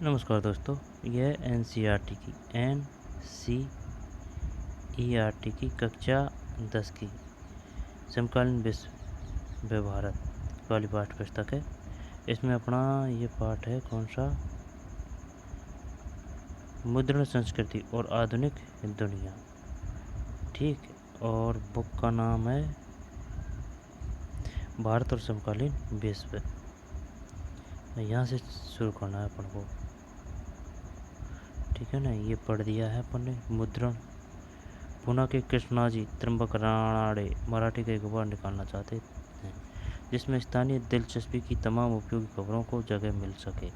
नमस्कार दोस्तों। यह N C E R T की कक्षा 10 की समकालीन विश्व व्यवहारत वाली पाठ्य पुस्तक है। इसमें अपना ये पाठ है कौन सा, मुद्रण संस्कृति और आधुनिक दुनिया। ठीक है, और बुक का नाम है भारत और समकालीन विश्व। यहाँ से शुरू करना है अपन को, ठीक है ना। ये पढ़ दिया है अपन ने। मुद्रण पुणे के कृष्णाजी त्र्यंबक राणाडे मराठी का एक बार निकालना चाहते हैं जिसमें स्थानीय दिलचस्पी की तमाम उपयोगी खबरों को जगह मिल सके।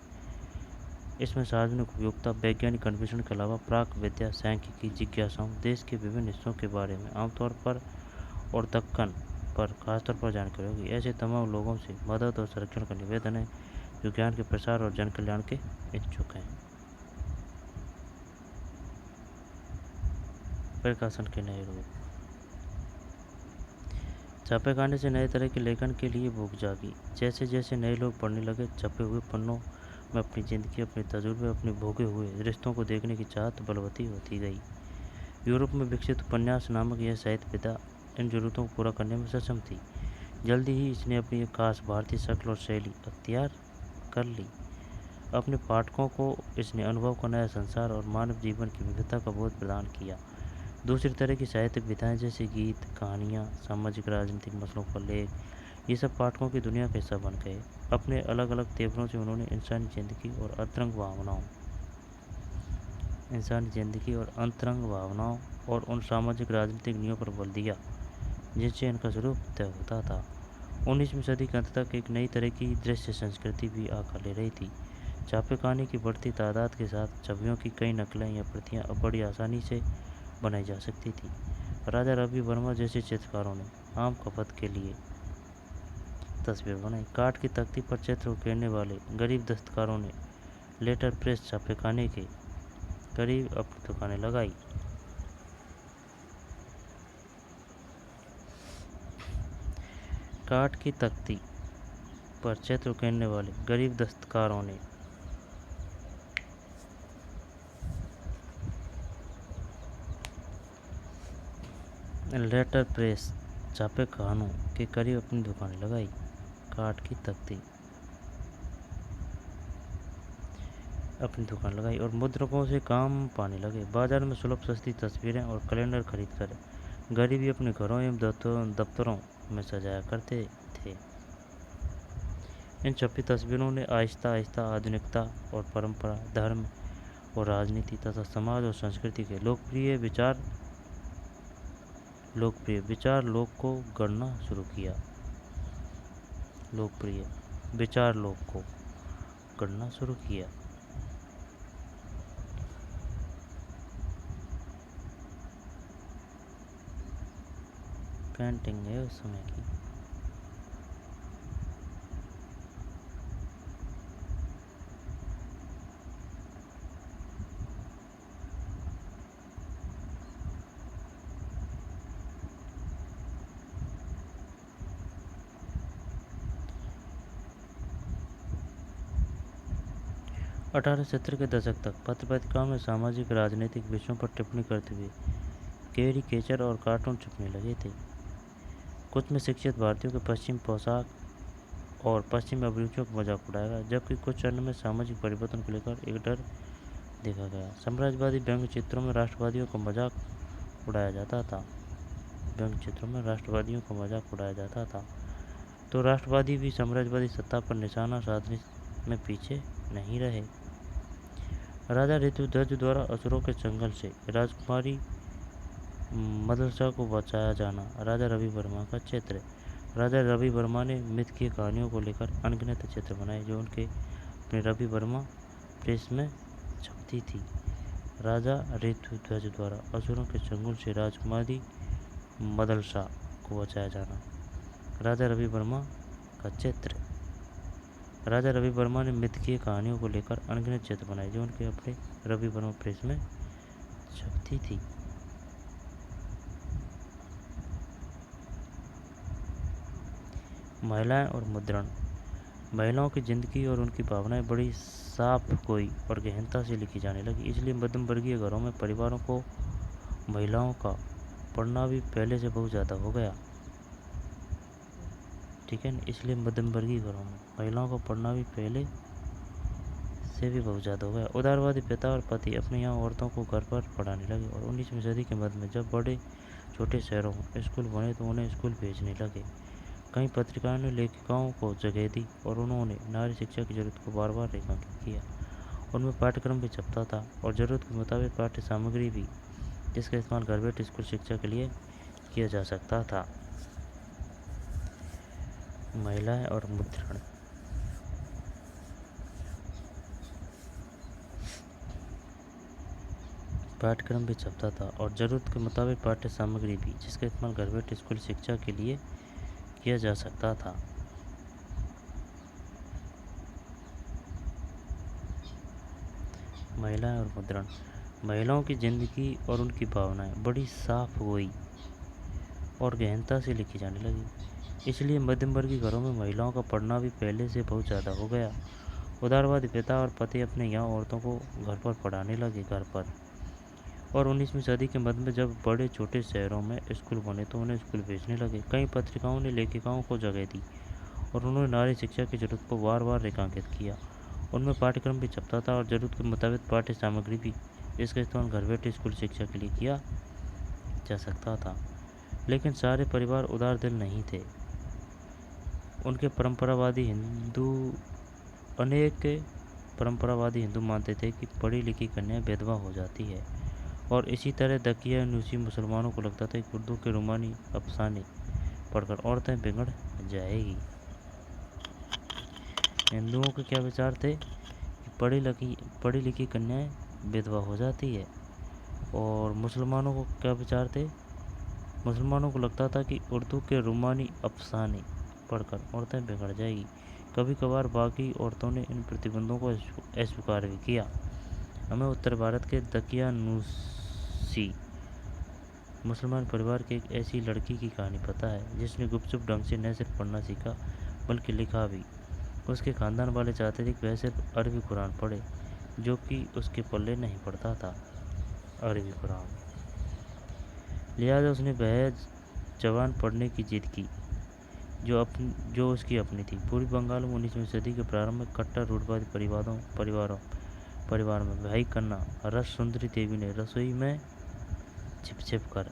इसमें सार्वजनिक उपयोगिता, वैज्ञानिक अन्वेषण के अलावा प्राक विद्या, सांख्यिकी जिज्ञासाओं, देश के विभिन्न हिस्सों के बारे में आमतौर पर और दक्कन पर खासतौर पर जानकारी होगी। ऐसे तमाम लोगों से मदद और संरक्षण का निवेदन है जो ज्ञान के प्रसार और जन कल्याण के इच्छुक हैं। प्रकाशन के नए रूप। छापेखाने से नए तरह के लेखन के लिए भूख जागी। जैसे जैसे नए लोग पढ़ने लगे, छपे हुए पन्नों में अपनी ज़िंदगी, अपने तजुर्बे, अपने भोगे हुए रिश्तों को देखने की चाहत बलवती होती गई। यूरोप में विकसित उपन्यास नामक यह साहित्य विधा इन जरूरतों को पूरा करने में सक्षम थी। जल्दी ही इसने अपनी एक खास भारतीय शक्ल और शैली अख्तियार कर ली। अपने पाठकों को इसने अनुभव का नया संसार और मानव जीवन की विविधता का बोध प्रदान किया। दूसरी तरह की साहित्यिक विधाएं जैसे गीत, कहानियाँ, सामाजिक राजनीतिक मसलों पर लेख, ये सब पाठकों की दुनिया का हिस्सा बन गए। अपने अलग अलग तेवरों से उन्होंने इंसानी जिंदगी और भावनाओं और उन सामाजिक राजनीतिक नियमों पर बल दिया जिनसे इनका स्वरूप तय होता था। 19वीं सदी के अंत तक एक नई तरह की दृश्य संस्कृति भी आकार ले रही थी। छापेखाने की बढ़ती तादाद के साथ छवियों की कई नकलें या प्रतियां अब बड़ी आसानी से बनाई जा सकती थी। राजा रवि वर्मा जैसे चित्रकारों ने आम खपत के लिए तस्वीर बनाई। काठ की तख्ती पर चित्र उकेरने वाले गरीब दस्तकारों ने लेटर प्रेस छापेखाने के करीब अपनी दुकानें लगाई। काठ की तख्ती पर चित्र उकेरने वाले गरीब दस्तकारों ने लेटर प्रेस छापेखानों के करीब अपनी दुकानें लगाई। काठ की तख्ती अपनी दुकान लगाई और मुद्रकों से काम पाने लगे। बाजार में सुलभ सस्ती तस्वीरें और कैलेंडर खरीदकर गरीबी अपने घरों एवं दफ्तरों में सजाया करते थे। इन छपी तस्वीरों ने आहिस्ता आहिस्ता आधुनिकता और परंपरा, धर्म और राजनीति तथा समाज और संस्कृति के लोकप्रिय विचार लोक को गढ़ना शुरू किया। लोकप्रिय विचार लोक को गढ़ना शुरू किया। पेंटिंग है उस समय की। अठारह सत्तर के दशक तक पत्र पत्रिकाओं में सामाजिक राजनीतिक विषयों पर टिप्पणी करते हुए कैरिकेचर और कार्टून छपने लगे थे। कुछ में शिक्षित भारतीयों के पश्चिम पोशाक और पश्चिमी अभिरुचियों का मजाक उड़ाया गया, जबकि कुछ अन्य में सामाजिक परिवर्तन को लेकर एक डर देखा गया। साम्राज्यवादी व्यंग्य चित्रों में राष्ट्रवादियों का मजाक उड़ाया जाता था। तो राष्ट्रवादी भी साम्राज्यवादी सत्ता पर निशाना साधने में पीछे नहीं रहे। राजा ऋतुध्वज द्वारा असुरों के चंगुल से राजकुमारी मदरसा को बचाया जाना राजा रवि वर्मा का चित्र। राजा रवि वर्मा ने मिथ की कहानियों को लेकर अनगिनत चित्र बनाए जो उनके अपने रवि वर्मा प्रेस में छपती थी। राजा ऋतुध्वज द्वारा असुरों के चंगुल से राजकुमारी मदरसा को बचाया जाना राजा रवि वर्मा का चित्र। राजा रवि वर्मा ने मिथकीय कहानियों को लेकर अनगिनत चित्र बनाए जो उनके अपने रवि वर्मा प्रेस में छपती थी। महिलाएं और मुद्रण। महिलाओं की ज़िंदगी और उनकी भावनाएं बड़ी साफ गोई और गहनता से लिखी जाने लगी। इसलिए मध्यम वर्गीय घरों में परिवारों को महिलाओं का पढ़ना भी पहले से बहुत ज़्यादा हो गया। ठीक है ना, इसलिए मध्यम वर्गीय घरों में महिलाओं को पढ़ना भी पहले से भी बहुत ज़्यादा हो गया। उदारवादी पिता और पति अपने यहाँ औरतों को घर पर पढ़ाने लगे और 19वीं सदी के मध्य में जब बड़े छोटे शहरों में स्कूल बने तो उन्हें स्कूल भेजने लगे। कई पत्रिकाओं ने लेखिकाओं को जगह दी और उन्होंने नारी शिक्षा की जरूरत को बार बार रेखांकित किया। उनमें पाठ्यक्रम भी छपता था और ज़रूरत के मुताबिक पाठ्य सामग्री भी, जिसका इस्तेमाल घर बैठे स्कूल शिक्षा के लिए किया जा सकता था। महिलाएं और मुद्रण। पाठ्यक्रम भी छपता था और ज़रूरत के मुताबिक पाठ्य सामग्री भी, जिसका इस्तेमाल घर बैठे स्कूल शिक्षा के लिए किया जा सकता था। महिलाएं और मुद्रण। महिलाओं की ज़िंदगी और उनकी भावनाएं बड़ी साफ गोई और गहनता से लिखी जाने लगी। इसलिए मध्यम वर्गीय घरों में महिलाओं का पढ़ना भी पहले से बहुत ज़्यादा हो गया। उदारवादी पिता और पति अपने यहाँ औरतों को घर पर पढ़ाने लगे, घर पर। और 19वीं सदी के मध्य में जब बड़े छोटे शहरों में स्कूल बने तो उन्हें स्कूल भेजने लगे। कई पत्रिकाओं ने लेखिकाओं को जगह दी और उन्होंने नारी शिक्षा की जरूरत को बार बार रेखांकित किया। उनमें पाठ्यक्रम भी छपता था और ज़रूरत के मुताबिक पाठ्य सामग्री भी, जिसका इस्तेमाल घर बैठे स्कूल शिक्षा के लिए किया जा सकता था। लेकिन सारे परिवार उदार दिल नहीं थे। अनेक परंपरावादी हिंदू मानते थे कि पढ़ी लिखी कन्या विधवा हो जाती है और इसी तरह दकियानूसी मुसलमानों को लगता था कि उर्दू के रोमानी अफसाने पढ़कर औरतें बिगड़ जाएगी। हिंदुओं के क्या विचार थे कि पढ़ी लिखी कन्याएं विधवा हो जाती है, और मुसलमानों को क्या विचार थे? मुसलमानों को लगता था कि उर्दू के रोमानी अफसाने पढ़कर औरतें बिगड़ जाएगी। कभी कभार बाकी औरतों ने इन प्रतिबंधों को अस्वीकार भी किया। हमें उत्तर भारत के दकियानूसी मुसलमान परिवार की एक ऐसी लड़की की कहानी पता है जिसने गुपचुप ढंग से न सिर्फ पढ़ना सीखा बल्कि लिखा भी। उसके खानदान वाले चाहते थे कि वह सिर्फ अरबी कुरान पढ़े, जो कि उसके पल्ले नहीं पड़ता था, अरबी कुरान। लिहाजा उसने वह जवान पढ़ने की जिद की जो उसकी अपनी थी। पूर्वी बंगाल में 19वीं सदी के प्रारंभ में कट्टर रूढ़वादी परिवार में भाई कन्ना रस सुंदरी देवी ने रसोई में छिप कर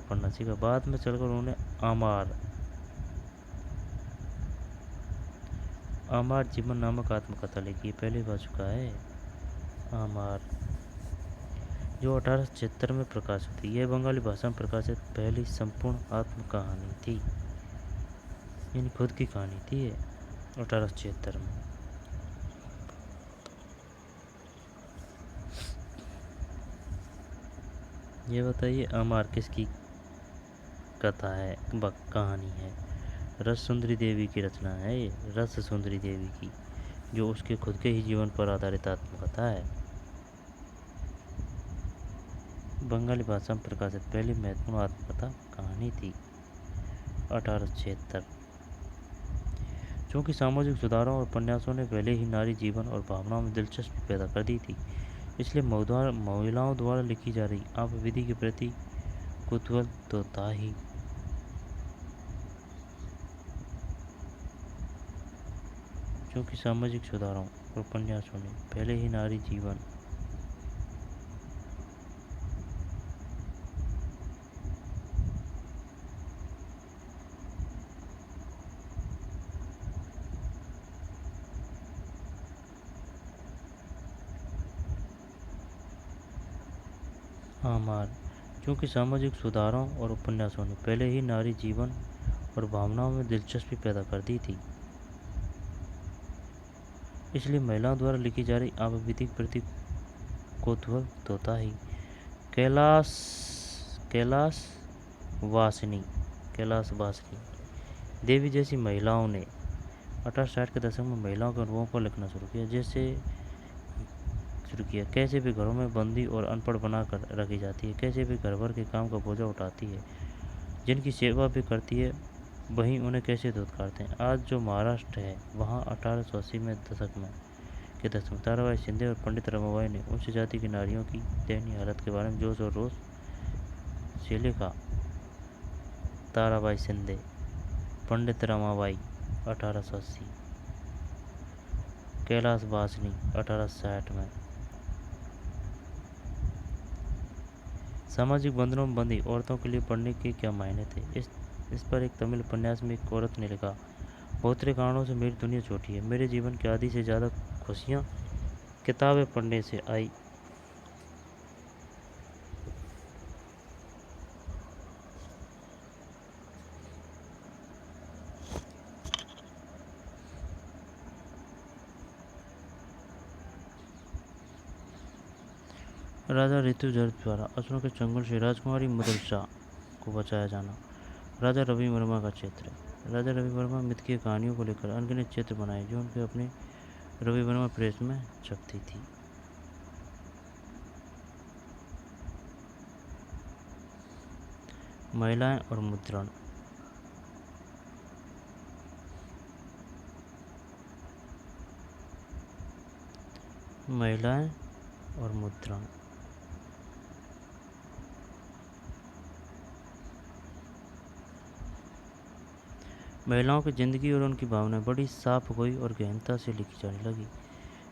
पढ़ना सीखा। बाद में चलकर उन्होंने आमार जीवन नामक आत्मकथा लिखी। पहले बार चुका है आमार, जो 1876 में प्रकाशित हुई। यह बंगाली भाषा में प्रकाशित पहली संपूर्ण आत्मकहानी थी, यानी खुद की कहानी थी 1876 में। ये बताइए आमार किसकी कथा है, कहानी है? रस सुंदरी देवी की रचना है ये, रस सुंदरी देवी की, जो उसके खुद के ही जीवन पर आधारित आत्मकथा है। बंगाली भाषा में प्रकाशित पहली महत्वपूर्ण आत्मकथा कहानी थी 1876। चूँकि सामाजिक सुधारों और उपन्यासों ने पहले ही नारी जीवन और भावनाओं में दिलचस्पी पैदा कर दी थी, इसलिए महिलाओं द्वारा लिखी जा रही आप विधि के प्रति कुतूहल तो था ही। क्योंकि सामाजिक सुधारों और उपन्यासों ने पहले ही नारी जीवन क्योंकि सामाजिक सुधारों और उपन्यासों ने पहले ही नारी जीवन और भावनाओं में दिलचस्पी पैदा कर दी थी, इसलिए महिलाओं द्वारा लिखी जा रही आवृत्ति के प्रति कौतूहल तो था ही। कैलाश वासिनी देवी जैसी महिलाओं ने 1860 के दशक में महिलाओं के अनुभवों को लिखना शुरू किया। कैसे भी घरों में बंदी और अनपढ़ बनाकर रखी जाती है, कैसे भी घर भर के काम का बोझा उठाती है, जिनकी सेवा भी करती है वहीं उन्हें कैसे धुतकारते हैं। आज जो महाराष्ट्र है वहाँ 1880 में के दशक में ताराबाई शिंदे और पंडित रमाबाई ने उच्च जाति की नारियों की दयनीय हालत के बारे में जोश और रोष से लिखा। ताराबाई शिंदे, पंडित रमाबाई 1880, कैलाश बासनी 1860 में। सामाजिक बंधनों में बंधी औरतों के लिए पढ़ने के क्या मायने थे। इस पर एक तमिल उपन्यास में एक औरत ने लिखा, बहुत सारे कारणों से मेरी दुनिया छोटी है। मेरे जीवन की आधी से ज़्यादा खुशियाँ किताबें पढ़ने से आई। राजा ऋतुजर्द द्वारा असुरों के चंगुल से राजकुमारी मदरसा को बचाया जाना। राजा रवि वर्मा का चित्र। राजा रवि वर्मा मिथ की कहानियों को लेकर अनगिनत चित्र बनाए जो उनके अपने रवि वर्मा प्रेस में छपती थी। महिलाएं और मुद्रण। महिलाएं और मुद्रण। महिलाओं की जिंदगी और उनकी भावनाएं बड़ी साफ गोई और गहनता से लिखी जाने लगी।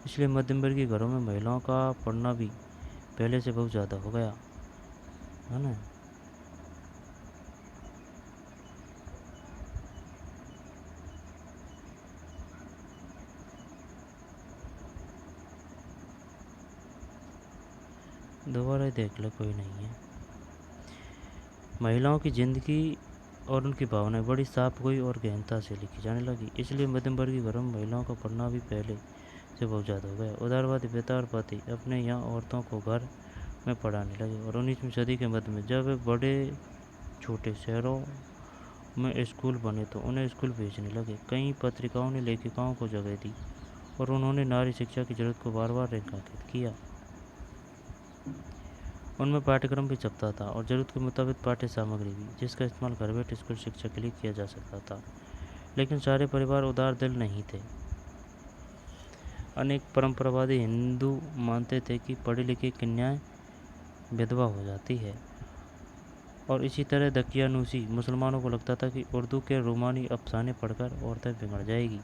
इसलिए मध्यम वर्गीय घरों में महिलाओं का पढ़ना भी पहले से बहुत ज़्यादा हो गया है ना। दोबारा देख ले, कोई नहीं है। महिलाओं की जिंदगी और उनकी भावनाएं बड़ी साफ गोई और गहनता से लिखी जाने लगी। इसलिए मध्यम वर्गीय घरों में महिलाओं का पढ़ना भी पहले से बहुत ज़्यादा हो गया। उदारवादी बेतारपति अपने यहाँ औरतों को घर में पढ़ाने लगे और 19वीं सदी के मध्य में जब बड़े छोटे शहरों में स्कूल बने तो उन्हें स्कूल भेजने लगे। कई पत्रिकाओं ने लेखिकाओं को जगह दी और उन्होंने नारी शिक्षा की जरूरत को बार बार रेखांकित किया। उनमें पाठ्यक्रम भी छपता था और ज़रूरत के मुताबिक पाठ्य सामग्री भी, जिसका इस्तेमाल घर बैठे स्कूल शिक्षा के लिए किया जा सकता था। लेकिन सारे परिवार उदार दिल नहीं थे। अनेक परंपरावादी हिंदू मानते थे कि पढ़ी लिखी कन्याएं विधवा हो जाती है और इसी तरह दकियानूसी मुसलमानों को लगता था कि उर्दू के रोमानी अफसाने पढ़कर औरतें बिगड़ जाएगी।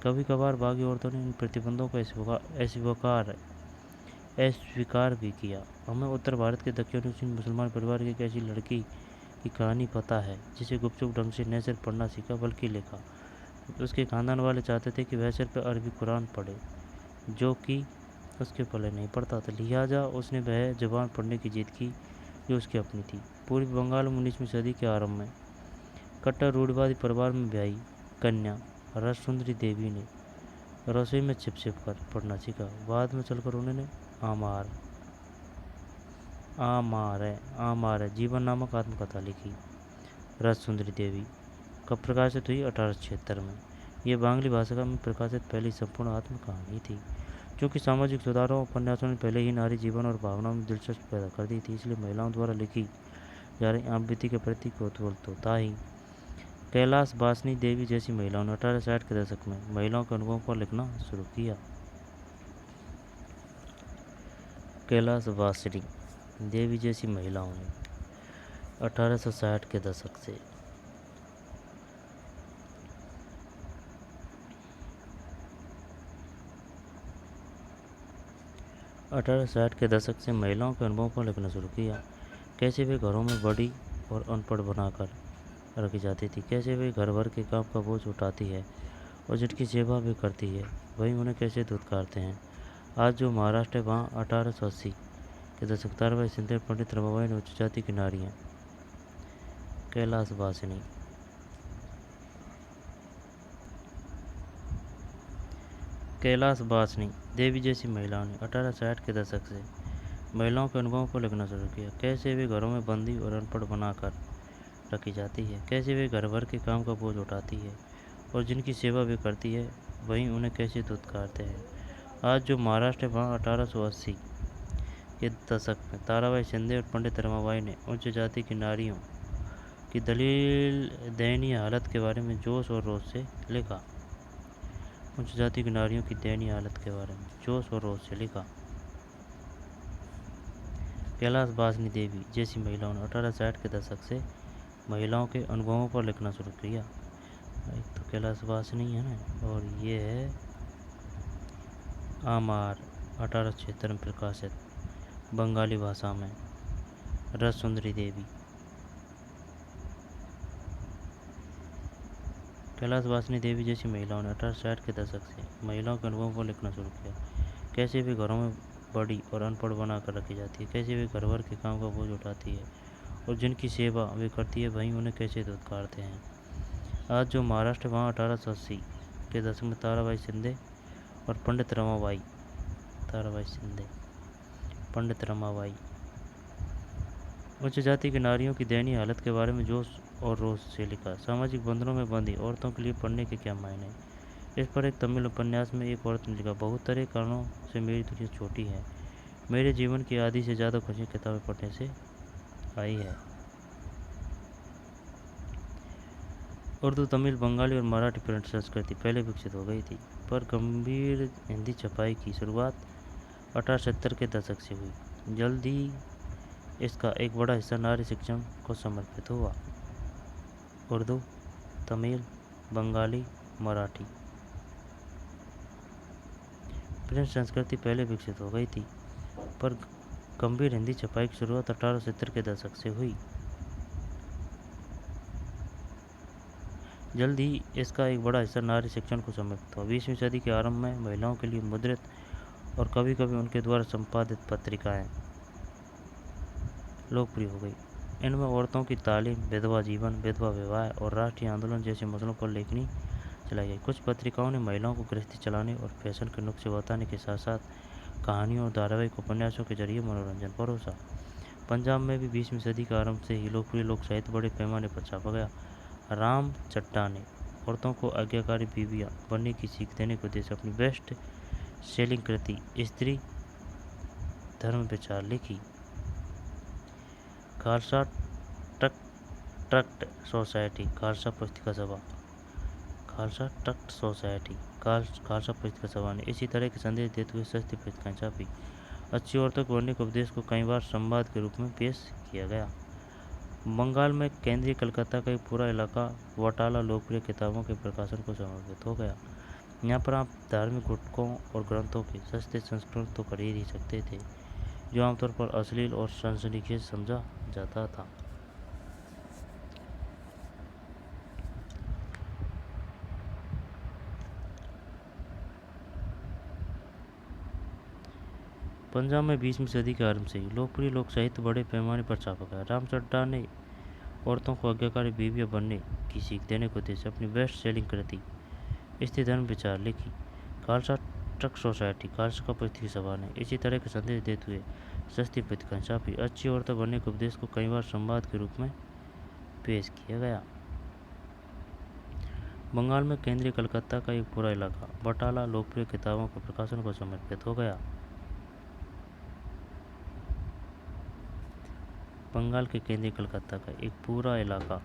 कभी कभार बागी औरतों ने इन प्रतिबंधों को अस्वीकार भी किया। हमें उत्तर भारत के दकियानूसी मुसलमान परिवार की एक ऐसी लड़की की कहानी पता है जिसे गुपचुप ढंग से न सिर्फ पढ़ना सीखा बल्कि लिखा। उसके खानदान वाले चाहते थे कि वह सिर्फ अरबी कुरान पढ़े, जो कि उसके पल्ले नहीं पड़ता था। लिहाजा उसने वह ज़बान पढ़ने की जिद की जो उसकी अपनी थी। पूर्वी बंगाल में 19वीं सदी के आरंभ में कट्टर रूढ़िवादी परिवार में ब्याही कन्या रससुंदरी देवी ने रसोई में छिप छिप कर पढ़ना सीखा। बाद में चलकर उन्होंने आमार जीवन नामक आत्मकथा लिखी। रससुंदरी देवी कब प्रकाशित हुई? 1876 में। यह बांग्ली भाषा में प्रकाशित पहली संपूर्ण आत्मकहानी थी। क्योंकि सामाजिक सुधारों उपन्यासों ने पहले ही नारी जीवन और भावनाओं में दिलचस्पी पैदा कर दी थी, इसलिए महिलाओं द्वारा लिखी जा रही आम बीती के प्रति कौतूहल तो था ही। कैलाश बासनी देवी जैसी महिलाओं ने 1860 के दशक में महिलाओं के अनुभवों पर लिखना शुरू किया। कैलाश बासनी देवी जैसी महिलाओं ने 1860 के दशक से 1860 के दशक से महिलाओं के अनुभवों पर लिखना शुरू किया। कैसे वे घरों में बड़ी और अनपढ़ बनाकर रखी जाती थी, कैसे वे घर भर के काम का बोझ उठाती है और जिनकी सेवा भी करती है, वहीं उन्हें कैसे धुतकारते हैं। आज जो महाराष्ट्र है वहाँ 1880 के दशक ताराबाई शिंदे पंडित रमाबाई ने उच्च जाति की नारियाँ कैलाश बासनी देवी जैसी महिलाओं ने 1860 के दशक से महिलाओं के अनुभवों को लिखना शुरू किया। कैसे वे घरों में बंदी और अनपढ़ बनाकर रखी जाती है, कैसे वे घर भर के काम का बोझ उठाती है और जिनकी सेवा भी करती है, वहीं उन्हें कैसे धुतकारते हैं। आज जो महाराष्ट्र है वहाँ 1880 के दशक में ताराबाई शिंदे और पंडित रमाबाई ने उच्च जाति की नारियों की दलील दयनीय हालत के बारे में जोश और रोष से लिखा। उच्च जाति की नारियों की दयनीय हालत के बारे में जोश और रोष से लिखा। कैलाश वासनी देवी जैसी महिलाओं ने 1860 के दशक से महिलाओं के अनुभवों पर लिखना शुरू किया। एक तो कैलाश वासनी है ना, और ये है आमार 1876 में प्रकाशित बंगाली भाषा में। रस सुंदरी देवी। कैलाश वासनी देवी जैसी महिलाओं ने 1860 के दशक से महिलाओं के अनुभवों पर लिखना शुरू किया। कैसे वे घरों में बड़ी और अनपढ़ बनाकर रखी जाती है, कैसे वे घर भर के काम का बोझ उठाती है और जिनकी सेवा वे करती है वहीं उन्हें कैसे धुतकारते हैं। आज जो महाराष्ट्र वहाँ 1880 के दशक में ताराबाई शिंदे और पंडित रमाबाई उच्च जाति की नारियों की दयनीय हालत के बारे में जोश और रोष से लिखा। सामाजिक बंधनों में बंधी औरतों के लिए पढ़ने के क्या मायने। इस पर एक तमिल उपन्यास में एक औरत ने लिखा, बहुत तरह कारणों से मेरी दुनिया छोटी है। मेरे जीवन की आधी से ज़्यादा खुशी किताबें पढ़ने से आई है। उर्दू, तमिल, बंगाली और मराठी प्रिंट संस्कृति पहले विकसित हो गई थी, पर गंभीर हिंदी छपाई की शुरुआत 1870 के दशक से हुई। जल्द ही इसका एक बड़ा हिस्सा नारी शिक्षण को समर्पित हुआ। उर्दू, तमिल, बंगाली, मराठी प्रिंट संस्कृति पहले विकसित हो गई थी, पर गंभीर हिंदी छपाई की शुरुआत 1870 के दशक से हुई। जल्द ही इसका एक बड़ा हिस्सा नारी शिक्षण को समर्पित हुआ। 20वीं सदी के आरंभ में महिलाओं के लिए मुद्रित और कभी कभी उनके द्वारा संपादित पत्रिकाएं लोकप्रिय हो गई। इनमें औरतों की तालीम, विधवा जीवन, विधवा विवाह और राष्ट्रीय आंदोलन जैसे मसलों पर लेखनी चलाई गई। कुछ पत्रिकाओं ने महिलाओं को गृहस्थी चलाने और फैशन के नुस्खे बताने के साथ साथ कहानियों और धारावाहिक उपन्यासों के जरिए मनोरंजन परोसा। पंजाब में भी 20वीं सदी के आरंभ से ही लोकप्रिय लोक साहित्य बड़े पैमाने पर छापा गया। राम चड्ढा ने औरतों को आज्ञाकारी बीवियाँ बनने की सीख देने के उद्देश्य अपनी बेस्ट सेलिंग कृति स्त्री धर्म विचार लिखी। खालसा ट्रस्ट सोसाइटी, खालसा पुस्तिका सभा, खालसा ट्रस्ट सोसाइटी, खालसा पुस्तिका सभा ने इसी तरह के संदेश देते हुए सस्ती पुस्तिकाएं छापी। अच्छी औरतों के बनने के उपदेश को कई बार संवाद के रूप में पेश किया गया। बंगाल में केंद्रीय कलकत्ता का एक पूरा इलाका वटाला लोकप्रिय किताबों के प्रकाशन को समर्पित हो गया। यहाँ पर आप धार्मिक गुटकों और ग्रंथों के सस्ते संस्करण तो खरीद ही सकते थे, जो आमतौर पर अश्लील और सनसनीखेज समझा जाता था। पंजाब में 20वीं सदी के आरंभ से ही लोकप्रिय लोक साहित्य बड़े पैमाने पर छापा गया। राम चड्ढा ने औरतों को आज्ञाकारी बीवियाँ बनने की सीख देने को उद्देश्य अपनी बेस्ट सेलिंग कृति स्त्री धर्म विचार लिखी। खालसा ट्रस्ट सोसाइटी, खालसा पुस्तिका सभा ने इसी तरह के संदेश देते हुए सस्ती पुस्तिकाएं छापी। अच्छी औरतें बनने के उपदेश को कई बार संवाद के रूप में पेश किया गया। बंगाल में केंद्रीय कलकत्ता का एक पूरा इलाका बटाला लोकप्रिय किताबों के प्रकाशन को समर्पित हो गया। बंगाल के केंद्रीय कलकत्ता का एक पूरा इलाका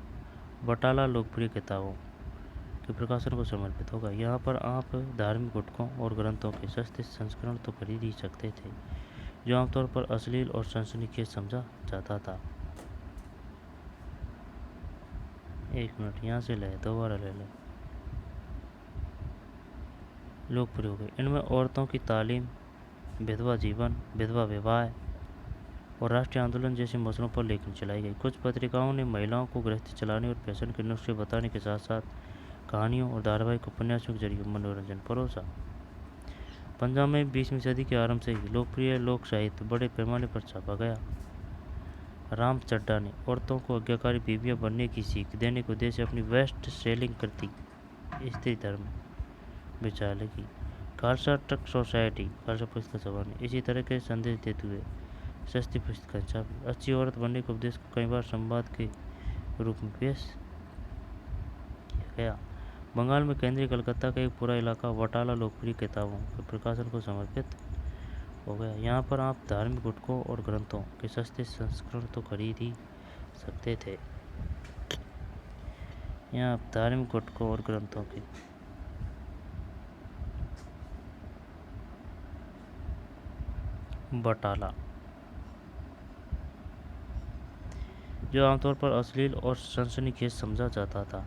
बटाला लोकप्रिय किताबों के प्रकाशन को समर्पित होगा। यहाँ पर आप धार्मिक गुटकों और ग्रंथों के सस्ते संस्करण तो खरीद ही सकते थे, जो आमतौर पर अश्लील और सनसनीखेज समझा जाता था। एक मिनट, यहाँ से ले दोबारा ले लें। लोकप्रिय हो गए। इनमें औरतों की तालीम, विधवा जीवन, विधवा विवाह और राष्ट्रीय आंदोलन जैसे मसलों पर लेखनी चलाई गई। कुछ पत्रिकाओं ने महिलाओं को गृहस्थी चलाने और फैशन के नुस्खे बताने के साथ साथ कहानियों और धारावाहिक उपन्यासों के जरिए मनोरंजन परोसा। पंजाब में 20वीं सदी के आरंभ से ही लोकप्रिय लोक साहित्य बड़े पैमाने पर छापा गया। राम चड्ढा ने औरतों को आज्ञाकारी बीवियाँ बनने की सीख देने के उद्देश्य अपनी बेस्ट सेलिंग कृति स्त्री धर्म विचार लिखी। खालसा ट्रस्ट सोसाइटी, खालसा पुस्तिका सभा ने इसी तरह के संदेश देते हुए सस्ती पुस्तिकाएं छापी। अच्छी औरत बनने के उपदेश को कई बार संवाद के रूप में पेश किया गया। बंगाल में केंद्रीय कलकत्ता का एक पूरा इलाका वटाला लोकप्रिय किताबों के प्रकाशन को समर्पित हो गया। यहाँ पर आप धार्मिक गुटकों और ग्रंथों के सस्ते संस्करण तो खरीद ही सकते थे। यहाँ धार्मिक गुटकों और ग्रंथों की बटाला, जो आमतौर पर अश्लील और सनसनीखेज समझा जाता था,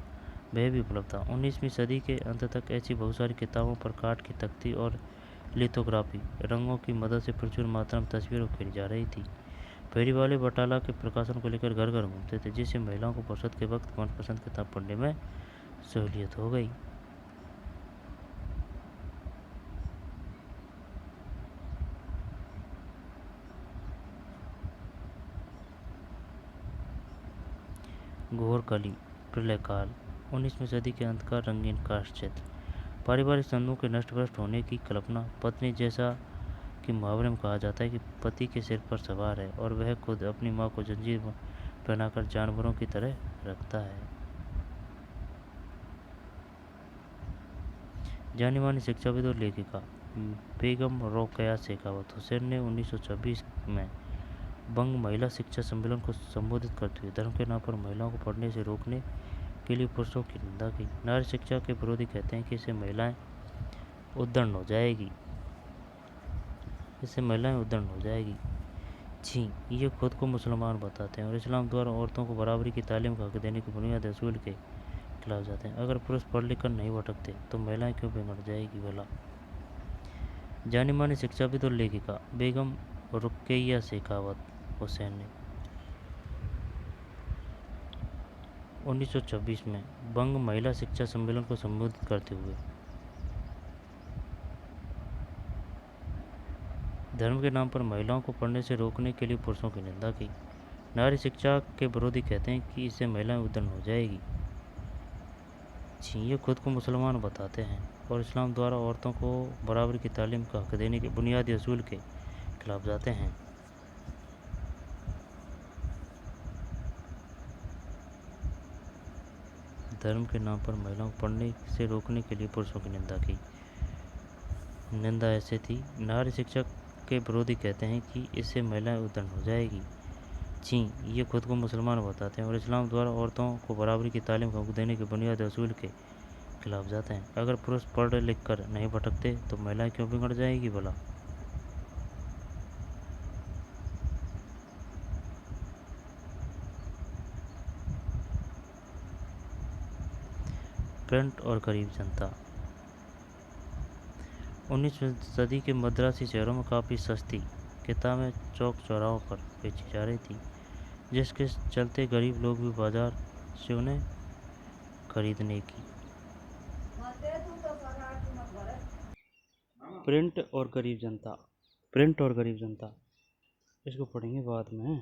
वह भी उपलब्ध था। 19वीं सदी के अंत तक ऐसी बहुत सारी किताबों पर काठ की तख्ती और लिथोग्राफी रंगों की मदद से प्रचुर मात्रा में तस्वीरें उकेरी जा रही थी। फेरी वाले बटाला के प्रकाशन को लेकर घर घर घूमते थे, जिससे महिलाओं को फुर्सत के वक्त मनपसंद किताब पढ़ने में सहूलियत हो गई। घोरकली प्रलयकाल, 19वीं सदी के अंत का रंगीन कास्ट क्षेत्र। पारिवारिक संबंधों के नष्ट भ्रष्ट होने की कल्पना पत्नी, जैसा कि मुहावरे में कहा जाता है कि पति के सिर पर सवार है और वह खुद अपनी मां को जंजीर पहनाकर जानवरों की तरह रखता है। जानी मानी शिक्षाविद और लेखिका बेगम रोकेया शेखावत हुसैन ने 1926 में बंग महिला शिक्षा सम्मेलन को संबोधित करते हुए धर्म के नाम पर महिलाओं को पढ़ने से रोकने के लिए पुरुषों की निंदा की। नारी शिक्षा के विरोधी कहते हैं कि इससे महिलाएं उद्दंड हो जाएगी, छी, ये खुद को मुसलमान बताते हैं और इस्लाम द्वारा औरतों को बराबरी की तालीम का हक देने की बुनियाद असूल के खिलाफ जाते हैं। अगर पुरुष पढ़ लिख कर नहीं भटकते तो महिलाएं क्यों बिगड़ जाएगी भला। जानी मानी शिक्षाविद और लेखिका बेगम रुकैया शेखावत हुसैन ने 1926 में बंग महिला शिक्षा सम्मेलन को संबोधित करते हुए धर्म के नाम पर महिलाओं को पढ़ने से रोकने के लिए पुरुषों की निंदा की। नारी शिक्षा के विरोधी कहते हैं कि इससे महिलाएं उद्दंड हो जाएगी, ये खुद को मुसलमान बताते हैं और इस्लाम द्वारा औरतों को बराबरी की तालीम का हक देने के बुनियादी असूल के खिलाफ जाते हैं। धर्म के नाम पर महिलाओं को पढ़ने से रोकने के लिए पुरुषों की निंदा की। निंदा ऐसे थी, नारी शिक्षा के विरोधी कहते हैं कि इससे महिलाएं उद्दंड हो जाएगी, छी, ये खुद को मुसलमान बताते हैं और इस्लाम द्वारा औरतों को बराबरी की तालीम का हक देने के बुनियादी असूल के खिलाफ जाते हैं। अगर पुरुष पढ़ लिख कर नहीं भटकते तो महिलाएं क्यों बिगड़ जाएगी भला। प्रिंट और गरीब जनता, 19वीं सदी के मद्रासी शहरों में काफ़ी सस्ती किताबें चौक चौराहों पर बेची जा रही थी, जिसके चलते गरीब लोग भी बाजार से उन्हें खरीदने की। प्रिंट और गरीब जनता, इसको पढ़ेंगे बाद में।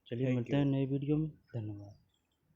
चलिए मिलते हैं नए वीडियो में। धन्यवाद।